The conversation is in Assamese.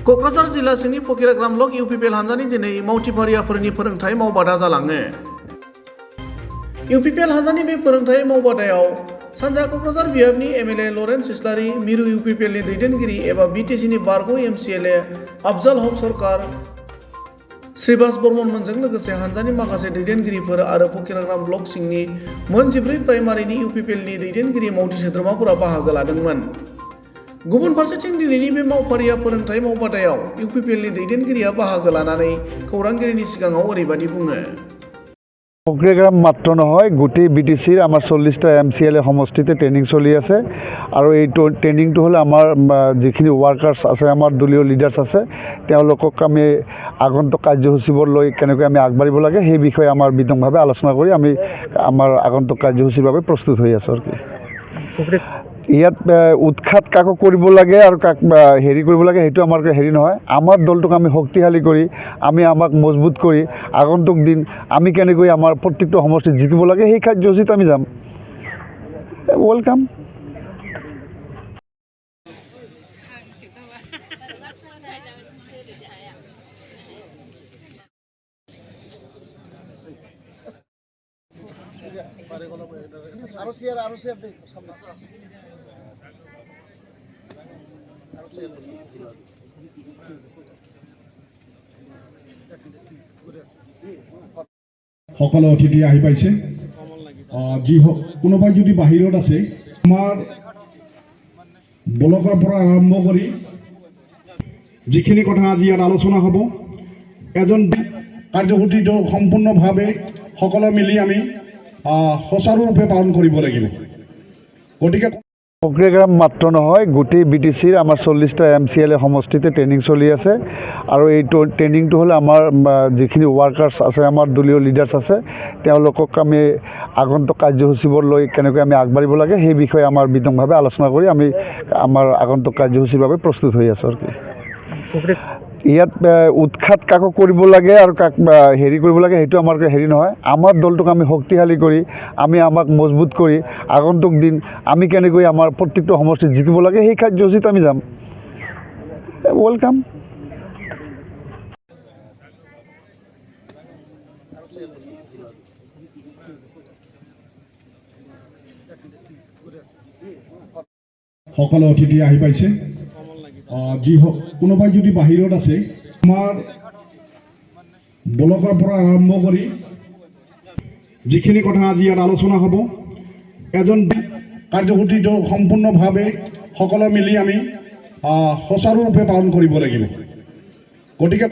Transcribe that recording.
क'क्राझार जिल्ला सिंनि फकिराग्राम ब्लक इउपिपिएल हानजानि दिनै मावथिफारियाफोरनि फोरोंथाय मावबादा जालाङो। इउपिपिएल हानजानि बे फोरोंथाय मावबादायाव सानजा क'क्राझार बियाबनि एमएलए लरेन्स इस्लारि, मिरु इउपिपिएलनि दैदेनगिरि एबा बिटिसिनि बारग' एमसिएलए अफजल हक सरकार, श्रीबास बर्मनमोनजों लोगोसे हानजानि माखासे दैदेनगिरिफोर आरो फकिराग्राम ब्लक सिंनि मोन 14 प्राइमारिनि इउपिपिएलनि दैदेनगिरि मावथि सोद्रोमाफोरा बाहागो लादोंमोन। गुबुन फारसेथिं दिनैनि बे मावफारिया फोरोंथाय मावबादायाव इउपिपिएलनि दैदेनगिरिया बाहागो लानानै खौरांगिरिनि सिगाङाव ओरैबायदि बुङो। फकिराग्राम मात्र নহয় গোটেই বিটিচিৰ আমাৰ 40টা এমচিএলএ সমষ্টিতে ট্ৰেইনিং চলি আছে আৰু এই ট্ৰেইনিংটো হ'লে আমাৰ যিখিনি ৱাৰ্কাৰ্ছ আছে, আমাৰ দলীয় লিডাৰ্ছ আছে, তেওঁলোকক আমি আগন্তুক কাৰ্যসূচীবোৰ লৈ কেনেকৈ আমি আগবাঢ়িব লাগে সেই বিষয়ে আমাৰ বিতংভাৱে আলোচনা কৰি আমি আমাৰ আগন্তুক কাৰ্যসূচীৰ বাবে প্ৰস্তুত হৈ আছোঁ। ইয়াত উৎখাত কাকো কৰিব লাগে আৰু কাক হেৰি কৰিব লাগে সেইটো আমাৰ হেৰি নহয়। আমাৰ দলটোক আমি শক্তিশালী কৰি আমি আমাক মজবুত কৰি আগন্তুক দিন আমি কেনেকৈ আমাৰ প্ৰত্যেকটো সমষ্টিত জিকিব লাগে সেই কাৰ্যসূচীত আমি যাম। ৱেলকাম। সকলো অতিথি আহি পাইছে। যি কোনোবাই যদি বাহিৰত আছে, আমাৰ ব্লকৰ পৰা আৰম্ভ কৰি যিখিনি কথা আজি ইয়াত আলোচনা হ'ব, এজন কাৰ্যসূচীটো সম্পূৰ্ণভাৱে সকলো মিলি আমি সুচাৰুৰূপে পালন কৰিব লাগিব। গতিকে ফকিৰাগ্ৰাম মাত্ৰ নহয় গোটেই বিটিচিৰ আমাৰ 40টা এমচিএলএ সমষ্টিতে ট্ৰেইনিং চলি আছে আৰু এই ট্ৰেইনিংটো হ'লে আমাৰ যিখিনি ৱাৰ্কাৰ্ছ আছে, আমাৰ দলীয় লিডাৰ্ছ আছে, তেওঁলোকক আমি আগন্তুক কাৰ্যসূচীবোৰ লৈ কেনেকৈ আমি আগবাঢ়িব লাগে সেই বিষয়ে আমাৰ বিতংভাৱে আলোচনা কৰি আমি আমাৰ আগন্তুক কাৰ্যসূচীৰ বাবে প্ৰস্তুত হৈ আছোঁ। ইয়াত উৎখাত কাকো কৰিব লাগে আৰু কাক হেৰি কৰিব লাগে সেইটো আমাৰ হেৰি নহয়। আমাৰ দলটোক আমি শক্তিশালী কৰি আমি আমাক মজবুত কৰি আগন্তুক দিন আমি কেনেকৈ আমাৰ প্ৰত্যেকটো সমষ্টিত জিকিব লাগে সেই কাৰ্যসূচীত আমি যাম। ৱেলকাম। সকলো অতিথি আহি পাইছে। যি কোনোবাই যদি বাহিৰত আছে, আমাৰ ব্লকৰ পৰা আৰম্ভ কৰি যিখিনি কথা আজি ইয়াত আলোচনা হ'ব, এজন কাৰ্যসূচীটো সম্পূৰ্ণভাৱে সকলো মিলি আমি সুচাৰুৰূপে পালন কৰিব লাগিব। গতিকে